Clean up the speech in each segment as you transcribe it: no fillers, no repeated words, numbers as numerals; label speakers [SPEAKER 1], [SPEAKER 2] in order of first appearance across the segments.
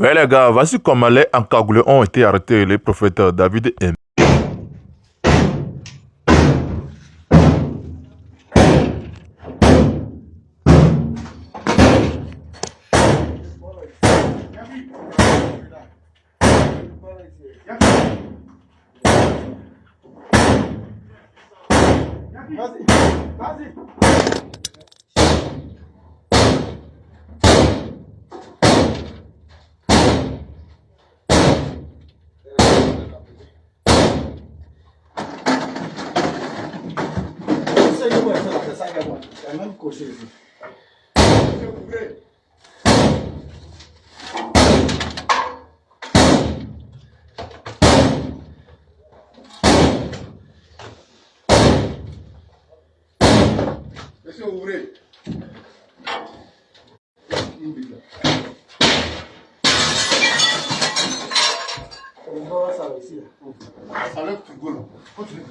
[SPEAKER 1] Ouais les gars, voici comment les encagoulés ont été arrêtés, les prophètes David et
[SPEAKER 2] Monsieur, ouvrez. Ça lève tout le monde. Continue.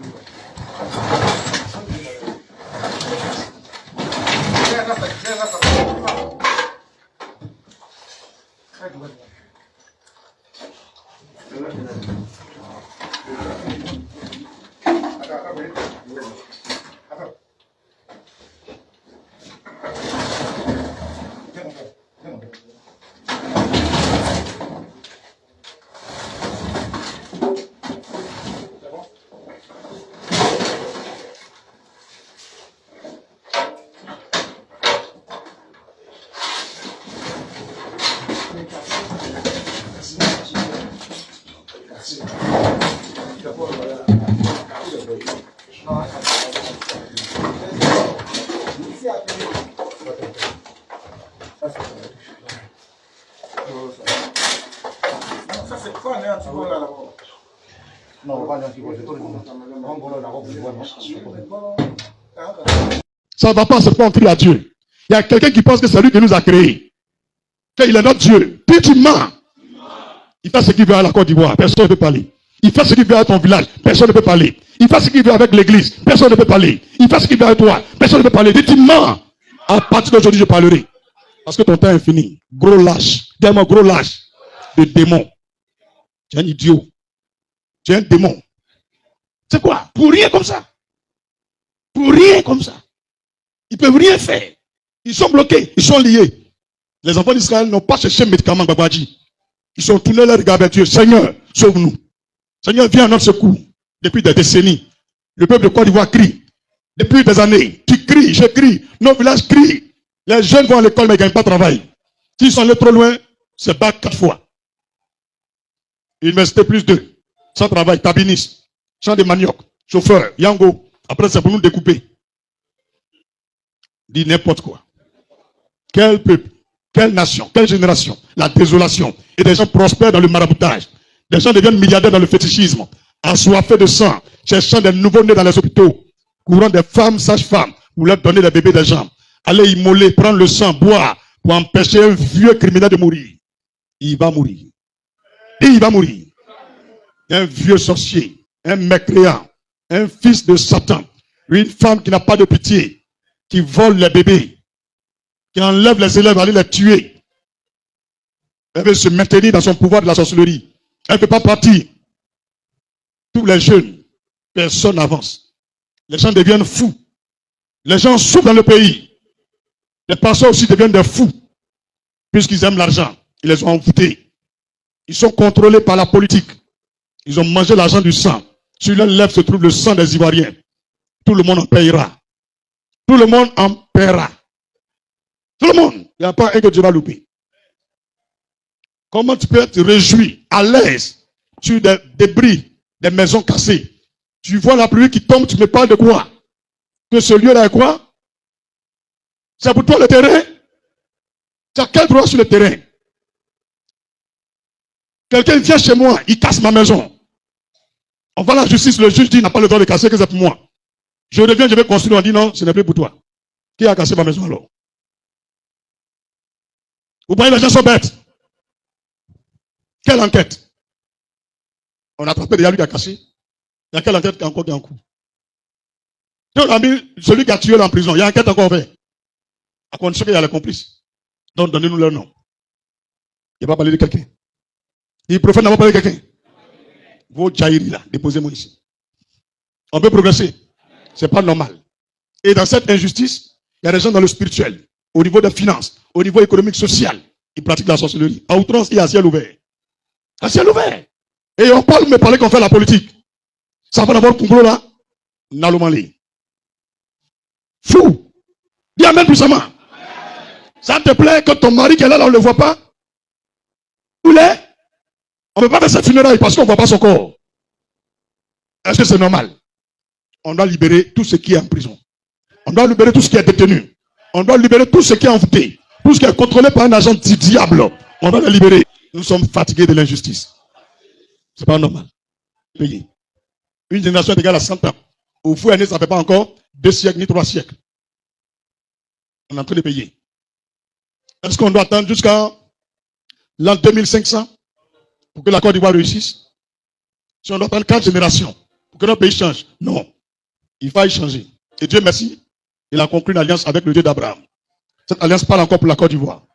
[SPEAKER 3] Ça ne va pas, c'est pas on crie à Dieu. Il y a quelqu'un qui pense que c'est lui qui nous a créés. Qu'il est notre Dieu. Puis tu mens. Il fait ce qu'il veut à la Côte d'Ivoire, personne ne peut parler. Il fait ce qu'il veut à ton village, personne ne peut parler. Il fait ce qu'il veut avec l'église, personne ne peut parler. Il fait ce qu'il veut avec toi, personne ne peut parler. Dis tu mens. À partir d'aujourd'hui, je parlerai. Parce que ton temps est fini. Gros lâche. Dis-moi gros lâche. De démon. Tu es un idiot. Tu es un démon. C'est quoi? Pour rien comme ça. Pour rien comme ça. Ils ne peuvent rien faire. Ils sont bloqués. Ils sont liés. Les enfants d'Israël n'ont pas cherché médicament Babadji. Ils sont tournés leur regard vers Dieu. Seigneur, sauve-nous. Seigneur, viens à notre secours. Depuis des décennies, le peuple de Côte d'Ivoire crie. Depuis des années, tu cries, je crie. Nos villages crient. Les jeunes vont à l'école mais ils ne gagnent pas de travail. S'ils sont allés trop loin, c'est bac 4 fois. Université plus 2. Sans travail, tabiniste, champ de manioc, chauffeur, yango. Après, c'est pour nous découper. Dis n'importe quoi. Quel peuple, quelle nation, quelle génération, la désolation. Et des gens prospèrent dans le maraboutage. Des gens deviennent milliardaires dans le fétichisme, assoiffés de sang, cherchant des nouveaux-nés dans les hôpitaux, courant des femmes sages-femmes, pour leur donner des bébés des gens. Aller immoler, prendre le sang, boire, pour empêcher un vieux criminel de mourir. Il va mourir. Et il va mourir. Un vieux sorcier, un mécréant, un fils de Satan, une femme qui n'a pas de pitié, qui vole les bébés, qui enlève les élèves, aller les tuer. Elle veut se maintenir dans son pouvoir de la sorcellerie. Elle ne peut pas partir. Tous les jeunes, personne n'avance. Les gens deviennent fous. Les gens souffrent dans le pays. Les pasteurs aussi deviennent des fous. Puisqu'ils aiment l'argent. Ils les ont envoûtés. Ils sont contrôlés par la politique. Ils ont mangé l'argent du sang. Sur leurs lèvres se trouve le sang des Ivoiriens. Tout le monde en payera. Tout le monde en paiera. Tout le monde. Il n'y a pas un que Dieu va louper. Comment tu peux te réjouir à l'aise sur des débris, des maisons cassées? Tu vois la pluie qui tombe, tu me parles de quoi? Que ce lieu-là est quoi? C'est pour toi le terrain? Tu as quel droit sur le terrain? Quelqu'un vient chez moi, il casse ma maison. On va à la justice, le juge dit il n'a pas le droit de casser, que c'est pour moi. Je reviens, je vais construire, on dit non, ce n'est plus pour toi. Qui a cassé ma maison alors? Vous voyez, les gens sont bêtes. Quelle enquête? On a attrapé déjà lui qui a cassé. Il y a quelle enquête qui est encore en cours? On a mis celui qui a tué là en prison. Il y a enquête encore ouverte. À condition qu'il y a les complices. Donc donnez-nous leur nom. Il va parler de quelqu'un. Il prophète n'a pas parlé quelqu'un. Vos jaïris là, déposez-moi ici. On peut progresser. C'est pas normal. Et dans cette injustice, il y a des gens dans le spirituel, au niveau des finances, au niveau économique, social, ils pratiquent la sorcellerie. À outrance, il y a un ciel ouvert. Un ciel ouvert. Et on parle, mais parler qu'on fait la politique. Ça va d'abord complot là. Nalomali. Fou. Dis amen puissamment. Ça te plaît que ton mari qui est là, on ne le voit pas? Où il est? On ne peut pas faire sa funérailles parce qu'on ne voit pas son corps. Est-ce que c'est normal? On doit libérer tout ce qui est en prison. On doit libérer tout ce qui est détenu. On doit libérer tout ce qui est envoûté. Tout ce qui est contrôlé par un agent du diable. On doit le libérer. Nous sommes fatigués de l'injustice. C'est pas normal. Payer. Une génération est égale à 100 ans. Au fou aîné, ça ne fait pas encore 2 siècles ni 3 siècles. On est en train de payer. Est-ce qu'on doit attendre jusqu'à l'an 2500 pour que la Côte d'Ivoire réussisse? Si on doit attendre 4 générations pour que notre pays change? Non. Il faut y changer. Et Dieu merci, il a conclu une alliance avec le Dieu d'Abraham. Cette alliance parle encore pour la Côte d'Ivoire.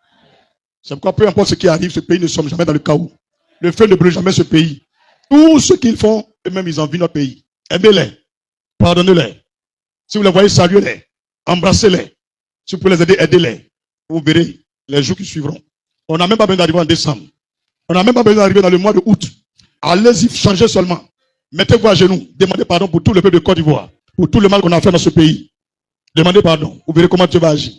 [SPEAKER 3] C'est pourquoi peu importe ce qui arrive, ce pays ne sommes jamais dans le chaos. Le feu ne brûle jamais ce pays. Tout ce qu'ils font, eux-mêmes, ils envient notre pays. Aimez-les. Pardonnez-les. Si vous les voyez, saluez-les. Embrassez-les. Si vous pouvez les aider, aidez-les. Vous verrez les jours qui suivront. On n'a même pas besoin d'arriver en décembre. On n'a même pas besoin d'arriver dans le mois de août. Allez-y, changez seulement. Mettez-vous à genoux. Demandez pardon pour tout le peuple de Côte d'Ivoire. Pour tout le mal qu'on a fait dans ce pays. Demandez pardon. Vous verrez comment Dieu va agir.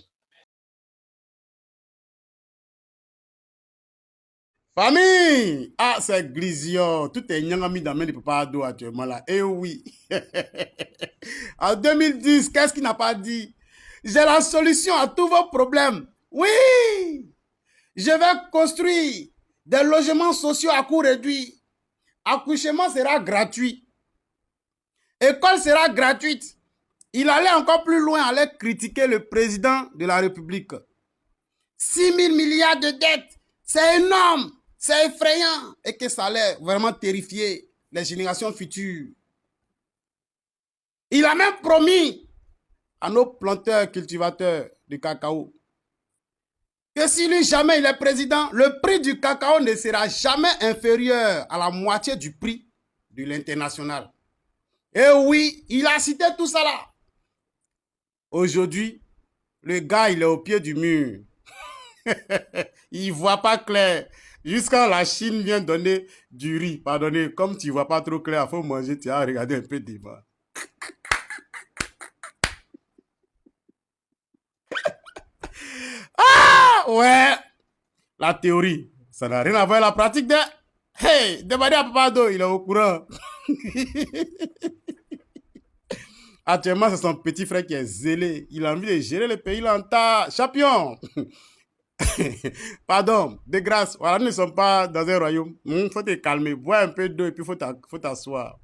[SPEAKER 4] Famille! Ah, c'est Grisio. Tout est nyangami dans le papa Ado actuellement là. Eh oui. En 2010, qu'est-ce qu'il n'a pas dit? J'ai la solution à tous vos problèmes. Oui! Je vais construire des logements sociaux à coût réduit. Accouchement sera gratuit. École sera gratuite. Il allait encore plus loin, allait critiquer le président de la République. 6 000 milliards de dettes, c'est énorme, c'est effrayant et que ça allait vraiment terrifier les générations futures. Il a même promis à nos planteurs, cultivateurs de cacao que si lui jamais il est président, le prix du cacao ne sera jamais inférieur à la moitié du prix de l'international. Et oui, il a cité tout ça là. Aujourd'hui, le gars, il est au pied du mur. Il ne voit pas clair. Jusqu'à la Chine vient donner du riz. Pardonnez, comme tu ne vois pas trop clair, il faut manger, tu as regardé un peu devant. Ah, ouais. La théorie, ça n'a rien à voir avec la pratique de... Hey, demandez à Papa Ado, il est au courant. Actuellement, c'est son petit frère qui est zélé. Il a envie de gérer le pays là en tas. Champion. Pardon, de grâce. Voilà, nous ne sommes pas dans un royaume. Il faut te calmer. Bois un peu d'eau et puis il faut t'asseoir.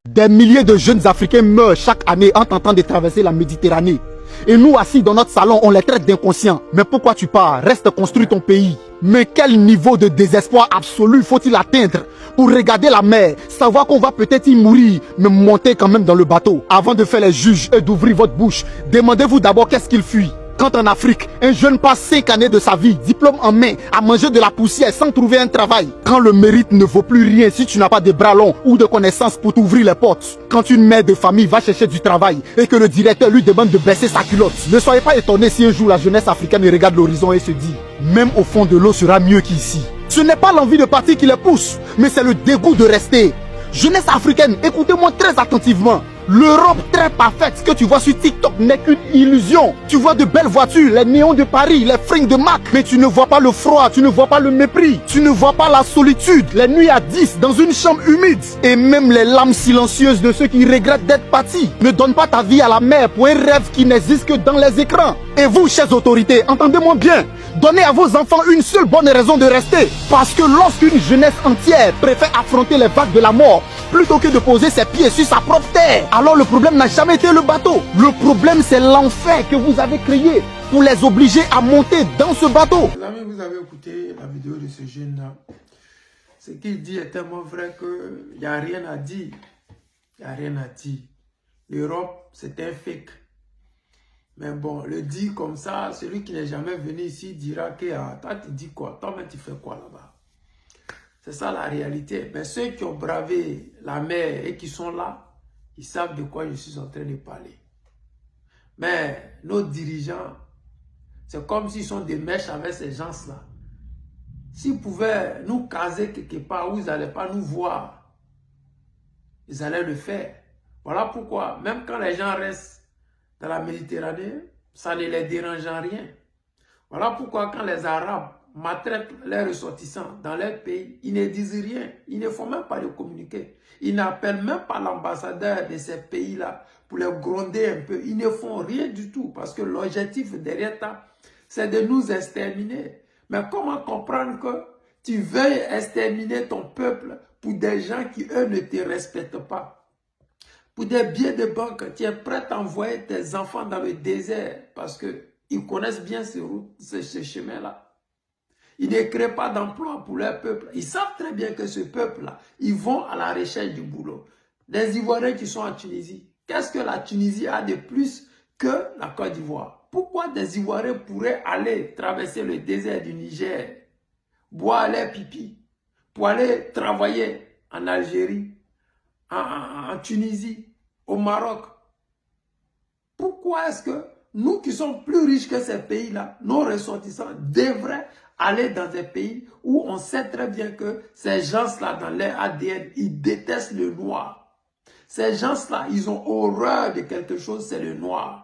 [SPEAKER 5] Des milliers de jeunes Africains meurent chaque année en tentant de traverser la Méditerranée. Et nous, assis dans notre salon, on les traite d'inconscients. Mais pourquoi tu pars? Reste construire ton pays. Mais quel niveau de désespoir absolu faut-il atteindre pour regarder la mer, savoir qu'on va peut-être y mourir, mais monter quand même dans le bateau? Avant de faire les juges et d'ouvrir votre bouche, demandez-vous d'abord qu'est-ce qu'il fuit. Quand en Afrique, un jeune passe 5 années de sa vie, diplôme en main, à manger de la poussière sans trouver un travail. Quand le mérite ne vaut plus rien si tu n'as pas de bras longs ou de connaissances pour t'ouvrir les portes. Quand une mère de famille va chercher du travail et que le directeur lui demande de baisser sa culotte. Ne soyez pas étonnés si un jour la jeunesse africaine regarde l'horizon et se dit « Même au fond de l'eau sera mieux qu'ici ». Ce n'est pas l'envie de partir qui les pousse, mais c'est le dégoût de rester. Jeunesse africaine, écoutez-moi très attentivement. L'Europe très parfaite que tu vois sur TikTok n'est qu'une illusion. Tu vois de belles voitures, les néons de Paris, les fringues de Mac. Mais tu ne vois pas le froid, tu ne vois pas le mépris. Tu ne vois pas la solitude, les nuits à 10 dans une chambre humide. Et même les larmes silencieuses de ceux qui regrettent d'être partis. Ne donne pas ta vie à la mer pour un rêve qui n'existe que dans les écrans. Et vous, chers autorités, entendez-moi bien. Donnez à vos enfants une seule bonne raison de rester. Parce que lorsqu'une jeunesse entière préfère affronter les vagues de la mort plutôt que de poser ses pieds sur sa propre terre, alors le problème n'a jamais été le bateau. Le problème, c'est l'enfer que vous avez créé pour les obliger à monter dans ce bateau.
[SPEAKER 6] Les amis, vous avez écouté la vidéo de ce jeune-là. Ce qu'il dit est tellement vrai qu'il n'y a rien à dire. Il n'y a rien à dire. L'Europe, c'est un fake. Mais bon, le dit comme ça, celui qui n'est jamais venu ici dira que ah, toi tu dis quoi? Toi mais tu fais quoi là-bas? C'est ça la réalité. Mais ceux qui ont bravé la mer et qui sont là, ils savent de quoi je suis en train de parler. Mais nos dirigeants, c'est comme s'ils sont des mèches avec ces gens-là. S'ils pouvaient nous caser quelque part où ils n'allaient pas nous voir, ils allaient le faire. Voilà pourquoi, même quand les gens restent dans la Méditerranée, ça ne les dérange en rien. Voilà pourquoi quand les Arabes maltraitent les ressortissants dans leur pays, ils ne disent rien. Ils ne font même pas de communiqué. Ils n'appellent même pas l'ambassadeur de ces pays-là pour les gronder un peu. Ils ne font rien du tout parce que l'objectif derrière ça, c'est de nous exterminer. Mais comment comprendre que tu veuilles exterminer ton peuple pour des gens qui, eux, ne te respectent pas? Pour des billets de banque, tu es prêt à envoyer tes enfants dans le désert parce qu'ils connaissent bien ces routes, ces chemins-là. Ils ne créent pas d'emploi pour leur peuple. Ils savent très bien que ce peuple-là, ils vont à la recherche du boulot. Des Ivoiriens qui sont en Tunisie. Qu'est-ce que la Tunisie a de plus que la Côte d'Ivoire? Pourquoi des Ivoiriens pourraient aller traverser le désert du Niger, boire leur pipi, pour aller travailler en Algérie, en Tunisie, au Maroc? Pourquoi est-ce que nous qui sommes plus riches que ces pays-là, nos ressortissants devraient aller dans des pays où on sait très bien que ces gens-là, dans leur ADN, ils détestent le noir. Ces gens-là, ils ont horreur de quelque chose, c'est le noir.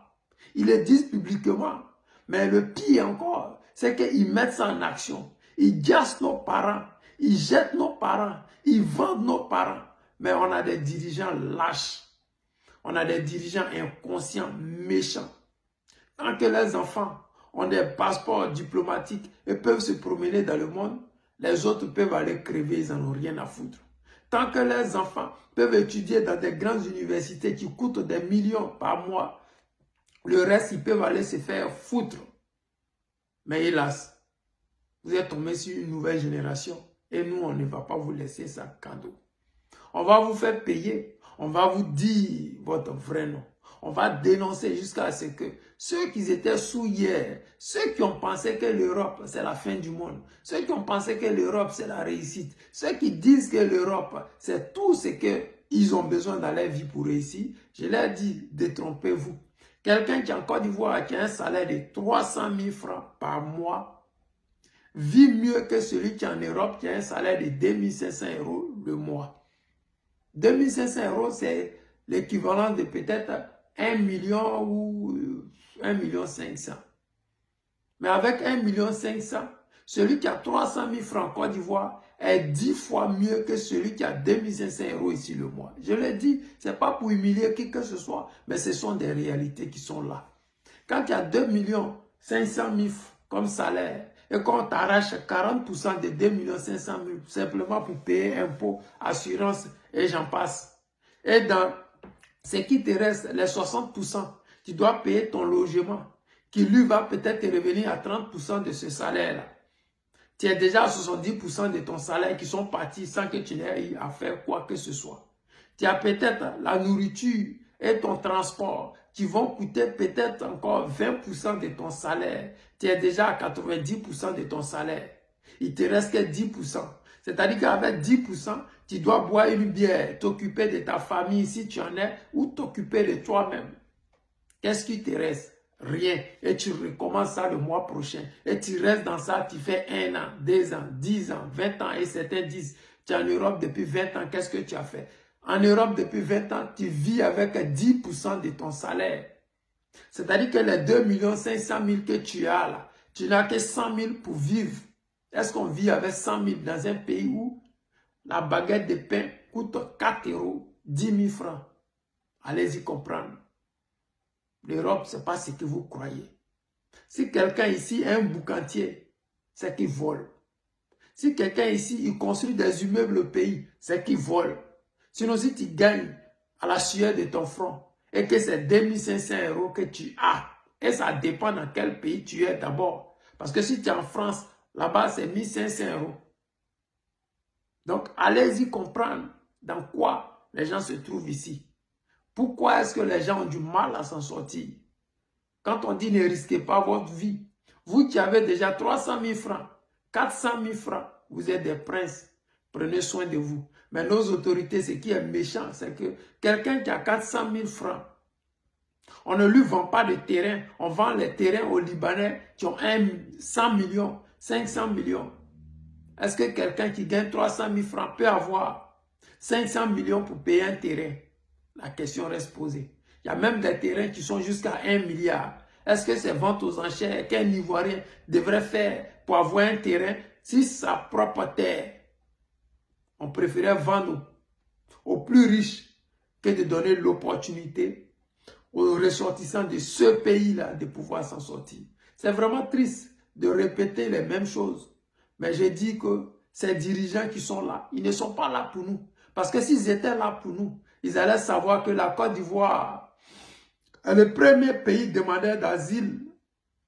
[SPEAKER 6] Ils le disent publiquement. Mais le pire encore, c'est qu'ils mettent ça en action. Ils gassent nos parents, ils jettent nos parents, ils vendent nos parents. Mais on a des dirigeants lâches. On a des dirigeants inconscients, méchants. Tant que les enfants ont des passeports diplomatiques et peuvent se promener dans le monde, les autres peuvent aller crever, ils n'en ont rien à foutre. Tant que les enfants peuvent étudier dans des grandes universités qui coûtent des millions par mois, le reste, ils peuvent aller se faire foutre. Mais hélas, vous êtes tombé sur une nouvelle génération et nous, on ne va pas vous laisser ça cadeau. On va vous faire payer. On va vous dire votre vrai nom. On va dénoncer jusqu'à ce que ceux qui étaient sous hier, ceux qui ont pensé que l'Europe, c'est la fin du monde, ceux qui ont pensé que l'Europe, c'est la réussite, ceux qui disent que l'Europe, c'est tout ce qu'ils ont besoin dans leur vie pour réussir, je leur dis, détrompez-vous. Quelqu'un qui est en Côte d'Ivoire, qui a un salaire de 300 000 francs par mois, vit mieux que celui qui est en Europe, qui a un salaire de 2500 € le mois. 2500 €, c'est l'équivalent de peut-être 1 million ou 1,5 million. Mais avec 1,5 million, celui qui a 300 000 francs en Côte d'Ivoire est 10 fois mieux que celui qui a 2500 € ici le mois. Je le dis, ce n'est pas pour humilier qui que ce soit, mais ce sont des réalités qui sont là. Quand il y a 2 500 000 comme salaire, et qu'on t'arrache 40% de 2 500 000 simplement pour payer impôts, assurance et j'en passe. Et dans ce qui te reste, les 60%, tu dois payer ton logement, qui lui va peut-être te revenir à 30% de ce salaire-là. Tu es déjà à 70% de ton salaire qui sont partis sans que tu n'aies eu à faire quoi que ce soit. Tu as peut-être la nourriture et ton transport qui vont coûter peut-être encore 20% de ton salaire. Tu es déjà à 90% de ton salaire. Il te reste que 10%. C'est-à-dire qu'avec 10%, tu dois boire une bière, t'occuper de ta famille si tu en es, ou t'occuper de toi-même. Qu'est-ce qui te reste? Rien. Et tu recommences ça le mois prochain. Et tu restes dans ça, tu fais 1 an, 2 ans, 10 ans, 20 ans. Et certains disent, tu es en Europe depuis 20 ans, qu'est-ce que tu as fait? En Europe, depuis 20 ans, tu vis avec 10% de ton salaire. C'est-à-dire que les 2 500 000 que tu as là, tu n'as que 100 000 pour vivre. Est-ce qu'on vit avec 100 000 dans un pays où la baguette de pain coûte 4 €, 10 000 francs? Allez-y comprendre. L'Europe, ce n'est pas ce que vous croyez. Si quelqu'un ici est un boucantier, c'est qu'il vole. Si quelqu'un ici, il construit des immeubles au pays, c'est qu'il vole. Sinon, si tu gagnes à la sueur de ton front et que c'est 2 500 € que tu as, et ça dépend dans quel pays tu es d'abord. Parce que si tu es en France, là-bas, c'est 1 500 €. Donc, allez-y comprendre dans quoi les gens se trouvent ici. Pourquoi est-ce que les gens ont du mal à s'en sortir? Quand on dit ne risquez pas votre vie, vous qui avez déjà 300 000 francs, 400 000 francs, vous êtes des princes. Prenez soin de vous. Mais nos autorités, ce qui est méchant, c'est que quelqu'un qui a 400 000 francs, on ne lui vend pas de terrain. On vend les terrains aux Libanais qui ont 100 millions, 500 millions. Est-ce que quelqu'un qui gagne 300 000 francs peut avoir 500 millions pour payer un terrain? La question reste posée. Il y a même des terrains qui sont jusqu'à 1 milliard. Est-ce que c'est vente aux enchères qu'un Ivoirien devrait faire pour avoir un terrain si sa propre terre? On préférait vendre aux plus riches que de donner l'opportunité aux ressortissants de ce pays-là de pouvoir s'en sortir. C'est vraiment triste de répéter les mêmes choses. Mais je dis que ces dirigeants qui sont là, ils ne sont pas là pour nous. Parce que s'ils étaient là pour nous, ils allaient savoir que la Côte d'Ivoire est le premier pays demandeur d'asile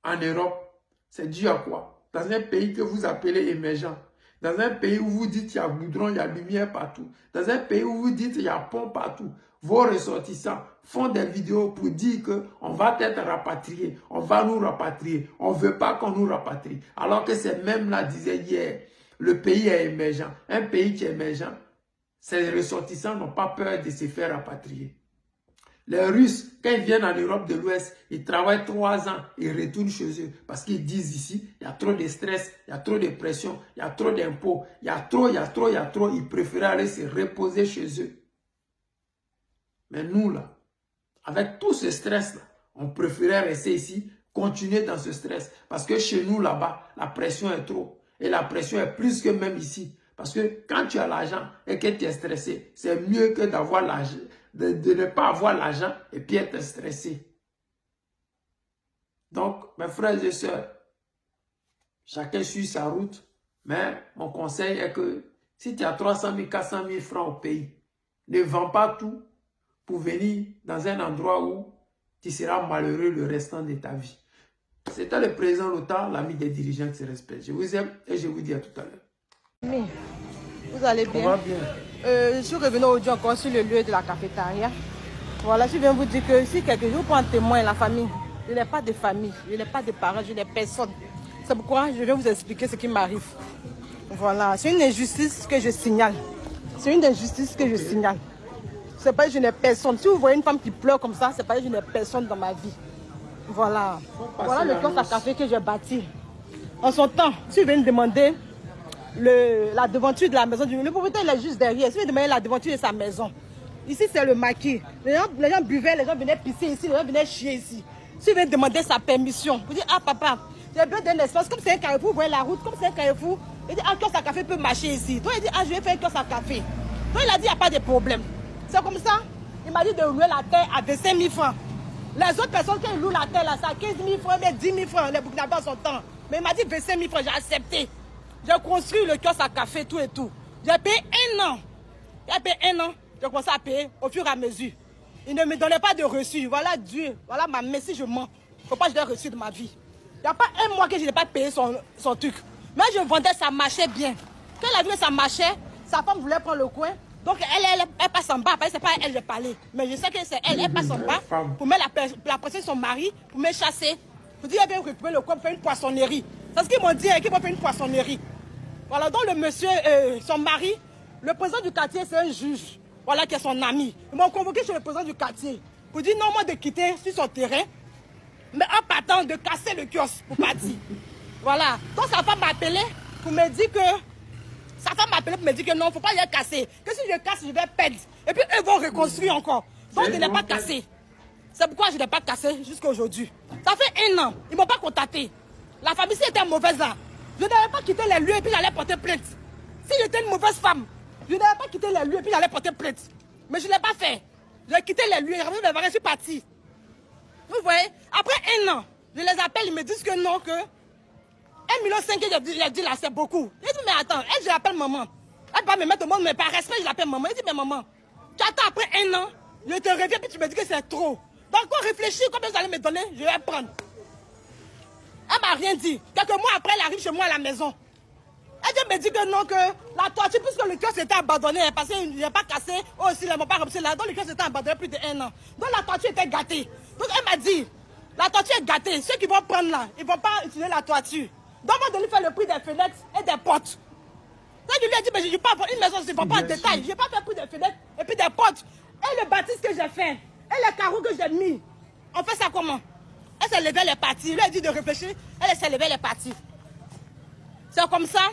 [SPEAKER 6] en Europe. C'est dû à quoi? Dans un pays que vous appelez émergent. Dans un pays où vous dites qu'il y a goudron, il y a lumière partout. Dans un pays où vous dites qu'il y a pont partout. Vos ressortissants font des vidéos pour dire qu'on va être rapatriés. On va nous rapatrier. On ne veut pas qu'on nous rapatrie. Alors que ces mêmes-là disaient hier, le pays est émergent. Un pays qui est émergent, ses ressortissants n'ont pas peur de se faire rapatrier. Les Russes, quand ils viennent en Europe de l'Ouest, ils travaillent 3 ans et retournent chez eux. Parce qu'ils disent ici, il y a trop de stress, il y a trop de pression, il y a trop d'impôts, il y a trop. Ils préfèrent aller se reposer chez eux. Mais nous, là, avec tout ce stress-là, on préférait rester ici, continuer dans ce stress. Parce que chez nous, là-bas, la pression est trop. Et la pression est plus que même ici. Parce que quand tu as l'argent et que tu es stressé, c'est mieux que d'avoir l'argent, de ne pas avoir l'argent et puis être stressé. Donc, mes frères et sœurs, chacun suit sa route. Mais mon conseil est que si tu as 300 000, 400 000 francs au pays, ne vends pas tout pour venir dans un endroit où tu seras malheureux le restant de ta vie. C'était le président Lota, l'ami des dirigeants qui se respectent. Je vous aime et je vous dis à tout à l'heure.
[SPEAKER 7] Vous allez bien?
[SPEAKER 6] On va bien.
[SPEAKER 7] Je suis revenu aujourd'hui encore sur le lieu de la cafétéria. Voilà, je viens vous dire que si quelques jours prend témoin la famille, je n'ai pas de famille, je n'ai pas de parents, je n'ai personne. C'est pourquoi je vais vous expliquer ce qui m'arrive. Voilà, c'est une injustice que je signale. C'est une injustice que je signale. C'est pas que je n'ai personne. Si vous voyez une femme qui pleure comme ça, c'est pas que je n'ai personne dans ma vie. Voilà. Voilà le kiosque à café que j'ai bâti. En son temps, si vous venez me demander la devanture de la maison, le propriétaire il est juste derrière. Si vous demandez la devanture de sa maison, ici c'est le maquis. Les gens buvaient, les gens venaient pisser ici, les gens venaient chier ici. Si vous venez demander sa permission, vous dites, ah papa, j'ai besoin d'un espace, comme c'est un carrefour, vous voyez la route, comme c'est un carrefour, il dit, ah, kiosque à café peut marcher ici. Donc il dit, ah, je vais faire un kiosque à café. Donc il a dit, il n'y a pas de problème. C'est comme ça, il m'a dit de louer la terre à 25 000 francs. Les autres personnes qui louent la terre là, ça 15 000 francs, mais 10 000 francs, les Burkinabés sont temps. Mais il m'a dit 25 000 francs, j'ai accepté. J'ai construit le kiosque à café, tout et tout. J'ai payé 1 an. J'ai payé 1 an. J'ai commencé à payer au fur et à mesure. Il ne me donnait pas de reçu. Voilà Dieu. Voilà ma mère. Si je mens, il ne faut pas que je l'ai reçu de ma vie. Il n'y a pas 1 mois que je n'ai pas payé son truc. Mais je vendais, ça marchait bien. Quand elle a vu que ça marchait, sa femme voulait prendre le coin. Donc elle passe en bas. Ce n'est pas elle que j'ai parlé. Mais je sais que c'est elle. Elle passe en bas pour mettre la pression de son mari, pour me chasser. Pour dire qu'elle veut récupérer le coin pour faire une poissonnerie. C'est ce qu'ils m'ont dit, qu'ils vont faire une poissonnerie. Voilà, donc le monsieur, son mari, le président du quartier, c'est un juge, voilà, qui est son ami. Ils m'ont convoqué chez le président du quartier pour dire non, moi de quitter sur son terrain, mais en partant de casser le kiosque pour partir. Voilà, donc sa femme m'a appelé pour me dire que, non, il ne faut pas les casser, que si je casse, je vais perdre. Et puis eux vont reconstruire encore. Donc je n'ai pas cassé. C'est pourquoi je n'ai pas cassé jusqu'à aujourd'hui. Ça fait 1 an, ils ne m'ont pas contacté. La famille si était mauvaise là. Je n'avais pas quitté les lieux et puis j'allais porter plainte. Si j'étais une mauvaise femme, je n'avais pas quitté les lieux et puis j'allais porter plainte. Mais je ne l'ai pas fait. J'ai quitté les lieux, je suis parti. Vous voyez, après 1 an, je les appelle, ils me disent que non, que 1,5 million que j'ai dit là, c'est beaucoup. Je dis, mais attends, elle, je l'appelle maman. Elle va me mettre au monde, mais par respect, je l'appelle maman. Je dis, mais maman, tu attends après 1 an, je te reviens puis tu me dis que c'est trop. Donc, on réfléchit, combien vous allez me donner, je vais prendre. Elle m'a rien dit. Quelques mois après, elle arrive chez moi à la maison. Elle me dit que non, que la toiture, puisque le kiosque était abandonné, parce qu'il n'est pas cassé, aussi, ils ne m'ont pas repris là. Donc le kiosque était abandonné plus de 1 an. Donc la toiture était gâtée. Donc elle m'a dit La toiture est gâtée. Ceux qui vont prendre là, ils ne vont pas utiliser la toiture. Donc, on va donner faire le prix des fenêtres et des portes. Là, je lui ai dit, mais je ne vais pas avoir une maison, je ne vais pas en détail. Je ne vais pas faire le prix des fenêtres et puis des portes. Et le bâtisse que j'ai fait, et les carreaux que j'ai mis. On fait ça comment? Elle s'est levée, elle est partie. Je lui ai dit de réfléchir, elle s'est levée, elle est partie. C'est comme ça.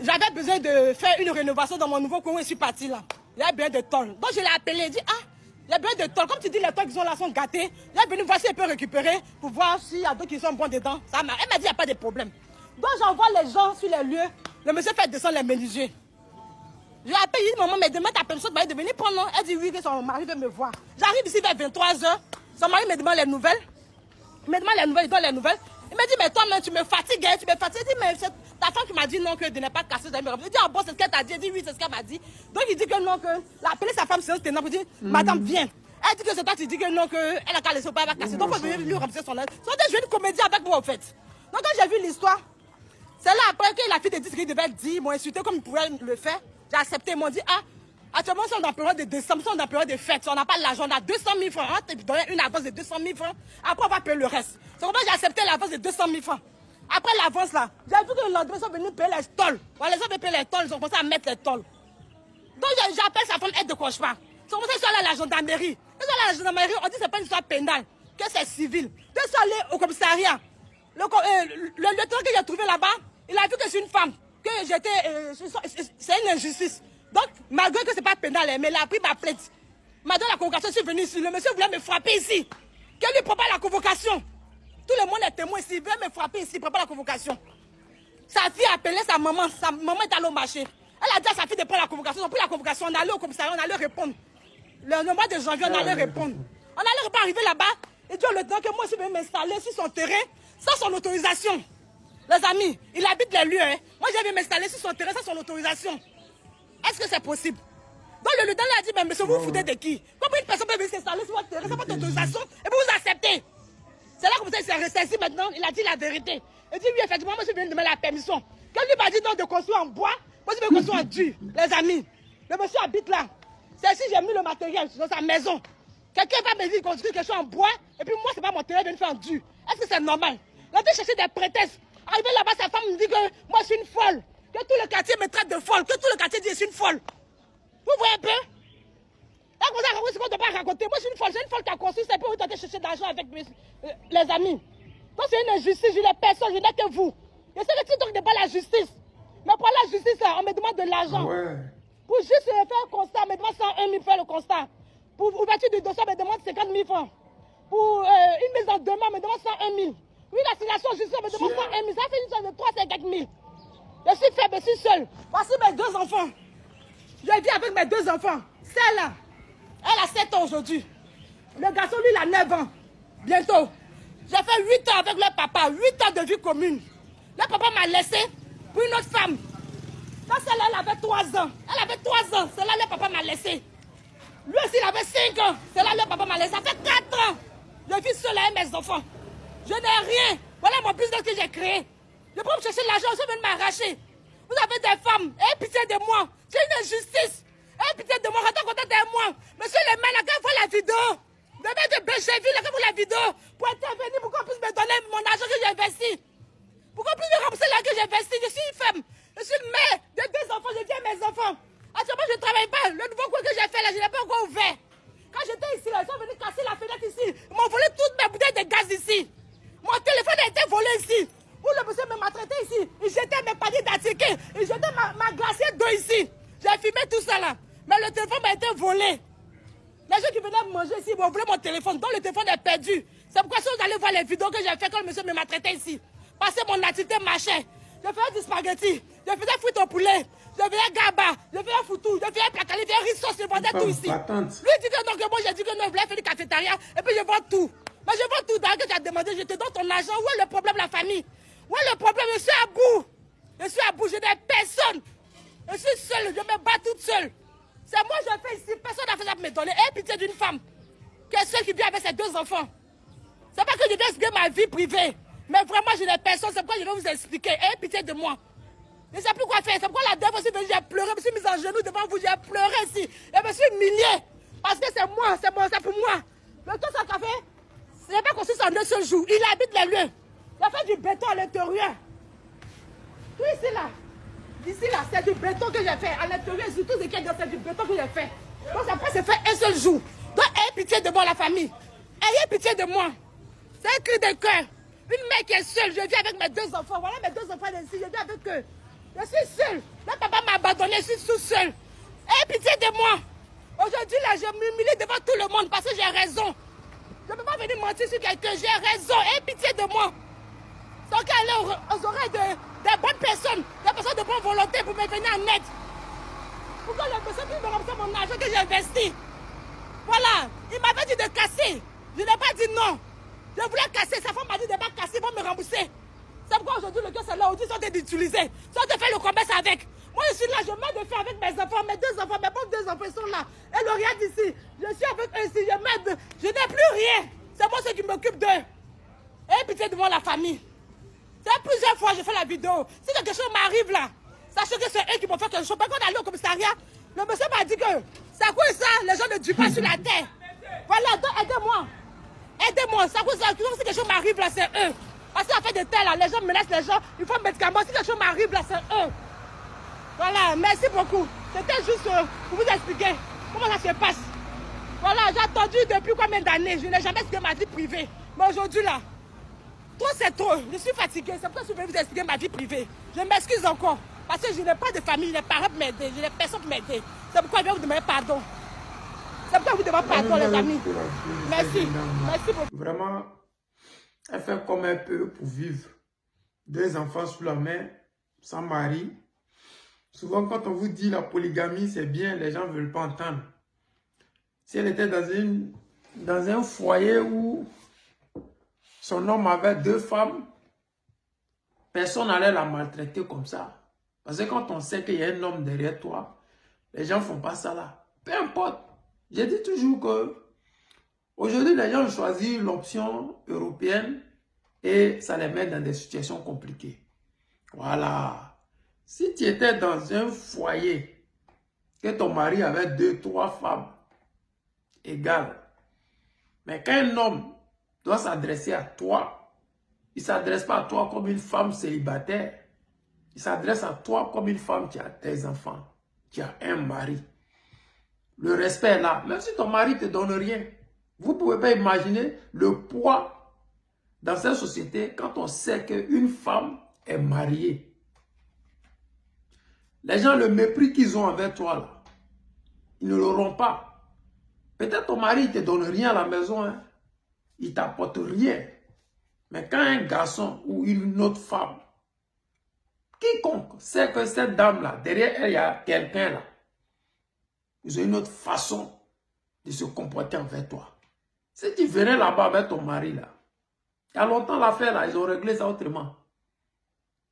[SPEAKER 7] J'avais besoin de faire une rénovation dans mon nouveau coin où je suis partie là. Il y a besoin de tôle. Donc je l'ai appelé, il dit, ah, il y a besoin de tôle. Comme tu dis, les tôles qui sont là sont gâtés. Il est venu voir si elle peut récupérer pour voir s'il y a d'autres qui sont bons dedans. Elle m'a dit, il n'y a pas de problème. Donc j'envoie les gens sur les lieux. Le monsieur fait descendre les menuisiers. Je l'ai appelé, il dit, maman, mais demain ta personne va venir prendre. Elle dit oui, que son mari veut me voir. J'arrive ici vers 23h. Son mari me demande les nouvelles. Il me demande les nouvelles, il donne les nouvelles. Il me dit, mais toi, tu me fatigues, tu me fatigues. Il dit, mais c'est ta femme qui m'a dit non, que de ne pas casser. Il dit, ah bon, c'est ce qu'elle t'a dit. Il dit, oui, c'est ce qu'elle m'a dit. Donc il dit que non, que. Il a appelé sa femme, c'est un ténor. Il dit, madame, viens. Elle dit que c'est toi, tu dis que non, qu'elle a qu'à laisser pas, elle va casser. Donc il faut venir lui rembourser son aide. Donc je une comédie avec moi, en fait. Donc quand j'ai vu l'histoire, c'est là après que la fille de 10 qu'il devait dire, ils m'ont insulté comme ils pouvaient le faire. J'ai accepté, ils m'ont dit, ah, actuellement, c'est en période de décembre, c'est en période de fête. On n'a pas l'argent, on a 200 000 francs. On te donner une avance de 200 000 francs. Après, on va payer le reste. C'est pourquoi j'ai accepté l'avance de 200 000 francs. Après l'avance là, j'ai vu que le lendemain, ils sont venus payer les tolls. Voilà, ils ont payé les tolls, ils ont commencé à mettre les tolls. Donc j'appelle sa femme aide de cauchemar. Ils sont commencé à aller à la gendarmerie. Ils sont allés à la gendarmerie, on dit que ce n'est pas une histoire pénale, que c'est civil. Ils sont allés au commissariat. Le lieutenant que j'ai trouvé là-bas, il a vu que c'est une femme, que j'étais. C'est une injustice. Donc, malgré que ce n'est pas pénal, mais il a pris ma plainte. Il m'a donné la convocation, je suis venu ici. Le monsieur voulait me frapper ici. Qu'elle lui prépare la convocation. Tout le monde est témoin ici. Il veut me frapper ici, prépare la convocation. Sa fille a appelé sa maman est allée au marché. Elle a dit à sa fille de prendre la convocation. Ils ont pris la convocation, on allait au commissariat, on allait répondre. Le mois de janvier, on allait répondre. On allait pas arriver là-bas et dire au lieutenant que moi, je suis venu m'installer sur son terrain sans son autorisation. Les amis, il habite les lieux. Hein. Moi, je viens m'installer sur son terrain sans son autorisation. Est-ce que c'est possible? Donc le lieutenant a dit, mais monsieur, vous vous foutez de qui? Comment une personne peut venir s'installer sur votre terrain sans votre autorisation et vous vous acceptez? C'est là que vous êtes ressaisi maintenant, il a dit la vérité. Il dit, oui, effectivement, moi, je viens de demander la permission. Quand lui m'a dit non de construire en bois, moi, je vais construire en dur. Les amis, le monsieur habite là. C'est ici j'ai mis le matériel dans sa maison. Quelqu'un va me dire construire quelque chose en bois, et puis moi, c'est pas mon terrain, je viens faire en dur. Est-ce que c'est normal? Il a dû chercher des prétextes. Arrivé là-bas, sa femme me dit que moi, je suis une folle. Que tout le quartier me traite de folle. Que tout le quartier dit que je suis une folle. Vous voyez un peu? Là, vous avez ce qu'on ne doit pas raconter. Moi, je suis une folle. C'est une folle qui a construit. C'est pour vous tenter de chercher de l'argent avec les amis. Donc, c'est une injustice. Je n'ai personne. Je n'ai que vous. Et c'est le titre de pas la justice. Mais pour la justice, on me demande de l'argent. Ouais. Pour juste faire un constat, on me demande 101 000 francs le constat. Pour ouverture du dossier, on me demande 50 000 francs. Pour une mise en demeure, on me demande 101 000. Oui, l'assignation justice, on me demande 101 000. Ça fait une somme de 350 000. Je suis faible, je suis seule. Voici mes deux enfants. Je vis avec mes deux enfants. Celle-là, elle a 7 ans aujourd'hui. Le garçon, lui, il a 9 ans. Bientôt. J'ai fait 8 ans avec leur papa. 8 ans de vie commune. Le papa m'a laissé pour une autre femme. Quand celle-là, elle avait 3 ans. Elle avait 3 ans. Celle-là, le papa m'a laissé. Lui aussi, il avait 5 ans. Celle-là, le papa m'a laissé. Ça fait 4 ans. Je vis seule avec mes enfants. Je n'ai rien. Voilà mon business que j'ai créé. Je peux me chercher l'argent, je vais m'arracher. Vous avez des femmes. Ayez pitié de moi. C'est une injustice. Ayez pitié de moi. Restez content de moi. Monsieur le maire, quand vous la vidéo, demain de Bécheville, quand vous la vidéo, pour intervenir, pour qu'on puisse me donner mon argent que j'ai investi. Pour qu'on puisse me rembourser l'argent que j'ai investi. Je suis une femme. Je suis mère de 2 enfants. Je viens mes enfants. Actuellement, je ne travaille pas. Le nouveau coin que j'ai fait là, je n'ai pas encore ouvert. Quand j'étais ici, là, ils sont venus casser la fenêtre ici. Ils m'ont volé toutes mes bouteilles de gaz ici. Mon téléphone a été volé ici. Où le monsieur me maltraitait ici. Il jetait mes paniers d'articles. Il jetait ma glacière d'eau ici. J'ai filmé tout ça là. Mais le téléphone m'a été volé. Les gens qui venaient manger ici, ils m'ont volé mon téléphone. Donc le téléphone est perdu. C'est pourquoi si vous allez voir les vidéos que j'ai fait quand le monsieur me maltraitait ici. Passer mon activité marchait. Je faisais du spaghetti. Je faisais frites au poulet. Je faisais gaba. Je faisais foutou. Je faisais placali. Je faisais rissos. Je vendais tout ici. Lui dit que non, que moi j'ai dit que non, je voulais faire du cafétéria. Et puis je vends tout. Mais je vends tout. D'ailleurs que tu as demandé, je te donne ton argent. Où est le problème, la famille? Où est le problème? Je suis à bout. Je suis à bout. Je n'ai personne. Je suis seule. Je me bats toute seule. C'est moi je fais ici. Personne n'a fait ça pour me donner. Aie pitié d'une femme. Que celle qui vit avec ses 2 enfants. C'est pas que je dois expliquer ma vie privée. Mais vraiment, je n'ai personne. C'est pourquoi je vais vous expliquer. Aie pitié de moi. Je ne sais plus quoi faire. C'est pourquoi la dernière fois aussi, j'ai pleuré. Je me suis mise en genoux devant vous. J'ai pleuré ici. Et je me suis humiliée. Parce que c'est moi. C'est pour moi. Le temps, ça café. n'ai pas construit ça en un seul jour. Il habite les lieux. Il a fait du béton à l'intérieur. Tout ici là. Ici là, c'est du béton que j'ai fait. À l'intérieur, surtout ce qui est dans c'est du béton que j'ai fait. Donc après, c'est fait un seul jour. Donc ayez pitié de moi, la famille. Ayez pitié de moi. C'est un cri de cœur. Une mère qui est seule, je vis avec mes 2 enfants. Voilà mes 2 enfants ici, je vis avec eux. Je suis seule. Là, papa m'a abandonné, je suis tout seul. Ayez pitié de moi. Aujourd'hui, là, je m'humilie devant tout le monde parce que j'ai raison. Je ne peux pas venir mentir sur quelqu'un, j'ai raison. Ayez pitié de moi. Donc, aller aux oreilles des bonnes personnes, des personnes de bonne volonté pour me venir en aide. Pour que les personnes puissent me rembourser mon argent que j'ai investi. Voilà, il m'avait dit de casser. Je n'ai pas dit non. Je voulais casser, sa femme m'a dit de ne pas casser pour me rembourser. C'est pourquoi aujourd'hui le gars c'est là, aujourd'hui ils sont d'utiliser. Ils sont de faire le commerce avec. Moi je suis là, je m'aide de faire avec mes enfants, mes 2 enfants, mes pauvres 2 enfants ils sont là. Et le regarde ici, je suis avec eux ici, je m'aide, je n'ai plus rien. C'est moi qui m'occupe d'eux. Et pitié devant la famille. C'est plusieurs fois que je fais la vidéo. Si quelque chose m'arrive là, sachez que c'est eux qui m'ont fait quelque chose. Quand on est allé au commissariat, le monsieur m'a dit que ça coûte ça, les gens ne durent pas sur la terre. Voilà, donc aidez-moi. Aidez-moi, ça coûte ça. Si quelque chose m'arrive là, c'est eux. Parce qu'en fait de tel là, les gens menacent les gens, il faut mettre médicaments. Si quelque chose m'arrive là, c'est eux. Voilà, merci beaucoup. C'était juste pour vous expliquer comment ça se passe. Voilà, j'ai attendu depuis combien d'années. Je n'ai jamais expliqué ma vie privée. Mais aujourd'hui là, trop c'est trop. Je suis fatiguée. C'est pourquoi je suis venue vous expliquer ma vie privée. Je m'excuse encore. Parce que je n'ai pas de famille, les parents pour m'aider. Je n'ai personne pour m'aider. C'est pourquoi je vais vous demander pardon. C'est pourquoi je vous demande pardon, les amis. Merci. Merci beaucoup.
[SPEAKER 6] Vraiment, elle fait comme un peu pour vivre. 2 enfants sous la main, sans mari. Souvent, quand on vous dit la polygamie, c'est bien, les gens ne veulent pas entendre. Si elle était dans un foyer où son homme avait 2 femmes, personne n'allait la maltraiter comme ça. Parce que quand on sait qu'il y a un homme derrière toi, les gens ne font pas ça là. Peu importe. Je dis toujours que aujourd'hui, les gens choisissent l'option européenne et ça les met dans des situations compliquées. Voilà. Si tu étais dans un foyer, que ton mari avait 2, 3 femmes égales, mais qu'un homme doit s'adresser à toi, il ne s'adresse pas à toi comme une femme célibataire, il s'adresse à toi comme une femme qui a des enfants, qui a un mari. Le respect est là, même si ton mari ne te donne rien. Vous ne pouvez pas imaginer le poids dans cette société quand on sait qu'une femme est mariée. Les gens, le mépris qu'ils ont envers toi, là, ils ne l'auront pas. Peut-être ton mari ne te donne rien à la maison, hein. Il ne t'apporte rien. Mais quand un garçon ou une autre femme, quiconque sait que cette dame-là, derrière elle, il y a quelqu'un là, ils ont une autre façon de se comporter envers toi. Si tu venais là-bas avec ton mari, là, il y a longtemps l'affaire, là, ils ont réglé ça autrement.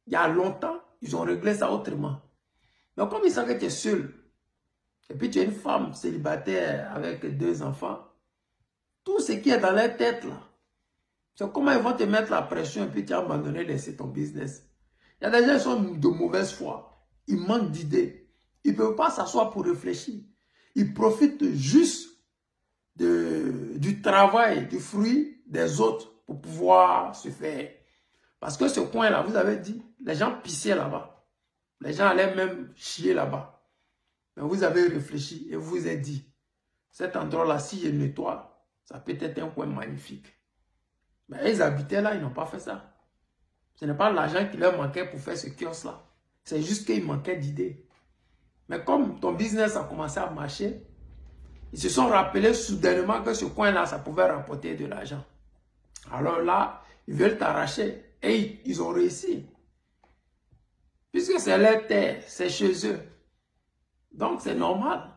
[SPEAKER 6] Il y a longtemps, ils ont réglé ça autrement. Mais comme ils savent que tu es seul, et puis tu es une femme célibataire avec 2 enfants, tout ce qui est dans leur tête, là, c'est comment ils vont te mettre la pression et puis tu as abandonné, laisser ton business. Il y a des gens qui sont de mauvaise foi. Ils manquent d'idées. Ils ne peuvent pas s'asseoir pour réfléchir. Ils profitent juste du travail, du fruit des autres pour pouvoir se faire. Parce que ce coin-là, vous avez dit, les gens pissaient là-bas. Les gens allaient même chier là-bas. Mais vous avez réfléchi et vous vous êtes dit, cet endroit-là, si je nettoie, ça peut être un coin magnifique. Mais ils habitaient là, ils n'ont pas fait ça. Ce n'est pas l'argent qui leur manquait pour faire ce kiosque-là. C'est juste qu'il manquait d'idées. Mais comme ton business a commencé à marcher, ils se sont rappelés soudainement que ce coin-là, ça pouvait rapporter de l'argent. Alors là, ils veulent t'arracher. Et ils ont réussi. Puisque c'est leur terre, c'est chez eux. Donc c'est normal.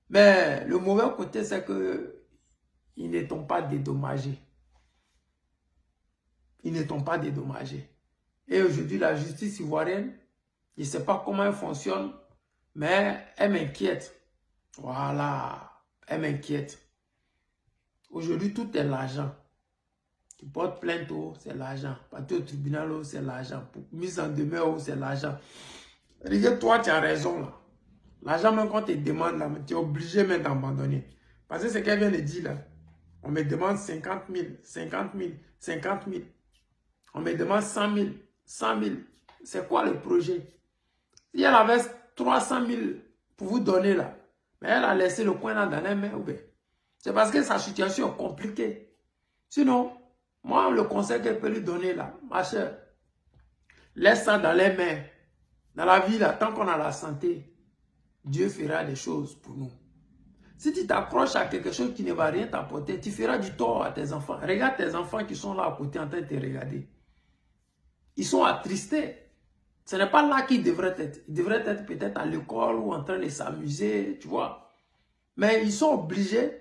[SPEAKER 6] Mais le mauvais côté, c'est que ils ne t'ont pas dédommagé. Ils ne t'ont pas dédommagé. Et aujourd'hui, la justice ivoirienne, je ne sais pas comment elle fonctionne, mais elle m'inquiète. Voilà, elle m'inquiète. Aujourd'hui, tout est l'argent. Tu portes plainte, c'est l'argent. Partir au tribunal, c'est l'argent. Pour mise en demeure, c'est l'argent. Regarde, toi, tu as raison là. L'argent, même quand tu te demandes là, tu es obligé même d'abandonner. Parce que ce qu'elle vient de dire là, On me demande 50 000, 50 000, 50 000. On me demande 100 000, 100 000. C'est quoi le projet? Si elle avait 300 000 pour vous donner là, mais elle a laissé le coin là dans les mains. C'est parce que sa situation est compliquée. Sinon, moi, le conseil qu'elle peut lui donner là, ma chère, laisse ça dans les mains. Dans la vie là, tant qu'on a la santé, Dieu fera des choses pour nous. Si tu t'accroches à quelque chose qui ne va rien t'apporter, tu feras du tort à tes enfants. Regarde tes enfants qui sont là à côté en train de te regarder. Ils sont attristés. Ce n'est pas là qu'ils devraient être. Ils devraient être peut-être à l'école ou en train de s'amuser, tu vois. Mais ils sont obligés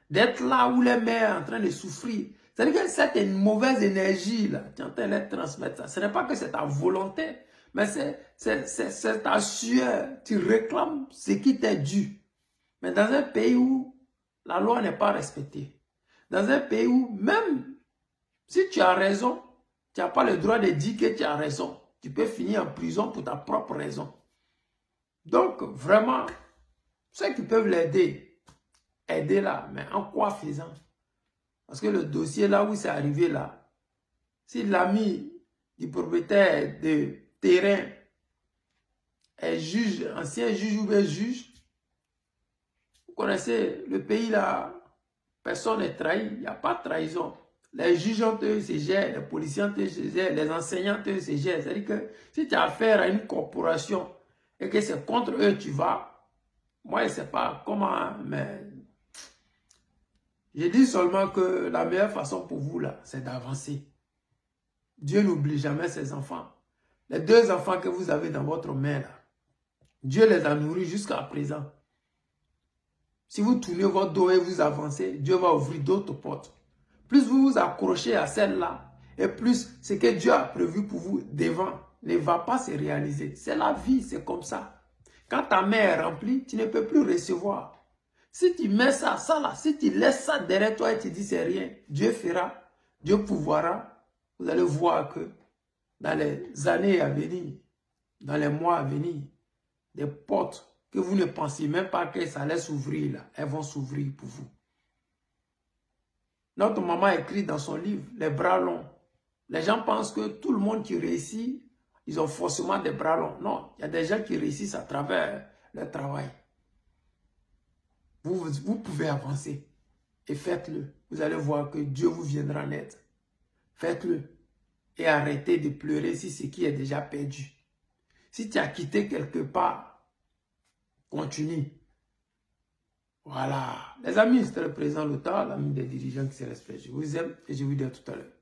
[SPEAKER 6] d'être là où les mères sont en train de souffrir. C'est-à-dire que c'est une mauvaise énergie, là. Tu es en train de les transmettre ça. Ce n'est pas que c'est ta volonté, mais c'est ta sueur. Tu réclames ce qui t'est dû. Mais dans un pays où la loi n'est pas respectée, dans un pays où même si tu as raison, tu n'as pas le droit de dire que tu as raison. Tu peux finir en prison pour ta propre raison. Donc, vraiment, ceux qui peuvent l'aider, aidez-la, mais en quoi faisant? Parce que le dossier là où c'est arrivé là, si l'ami du propriétaire de terrain est juge, ancien juge ou bien juge, vous connaissez le pays là, personne n'est trahi, il n'y a pas de trahison. Les juges entre eux se gèrent, les policiers entre eux se gèrent, les enseignants entre eux se gèrent. C'est-à-dire que si tu as affaire à une corporation et que c'est contre eux tu vas, moi je ne sais pas comment, mais je dis seulement que la meilleure façon pour vous là, c'est d'avancer. Dieu n'oublie jamais ses enfants. Les 2 enfants que vous avez dans votre main là, Dieu les a nourris jusqu'à présent. Si vous tournez votre dos et vous avancez, Dieu va ouvrir d'autres portes. Plus vous vous accrochez à celle-là, et plus ce que Dieu a prévu pour vous devant ne va pas se réaliser. C'est la vie, c'est comme ça. Quand ta main est remplie, tu ne peux plus recevoir. Si tu mets ça là, si tu laisses ça derrière toi et tu dis c'est rien, Dieu fera, Dieu pouvoira. Vous allez voir que dans les années à venir, dans les mois à venir, des portes que vous ne pensiez même pas que ça allait s'ouvrir là, elles vont s'ouvrir pour vous. Notre maman écrit dans son livre, les bras longs. Les gens pensent que tout le monde qui réussit, ils ont forcément des bras longs. Non, il y a des gens qui réussissent à travers leur travail. Vous pouvez avancer et faites-le. Vous allez voir que Dieu vous viendra en aide. Faites-le et arrêtez de pleurer si ce qui est déjà perdu. Si tu as quitté quelque part, continue. Voilà. Les amis, c'était le président Lota, l'ami des dirigeants qui se respectent. Je vous aime et je vous dis à tout à l'heure.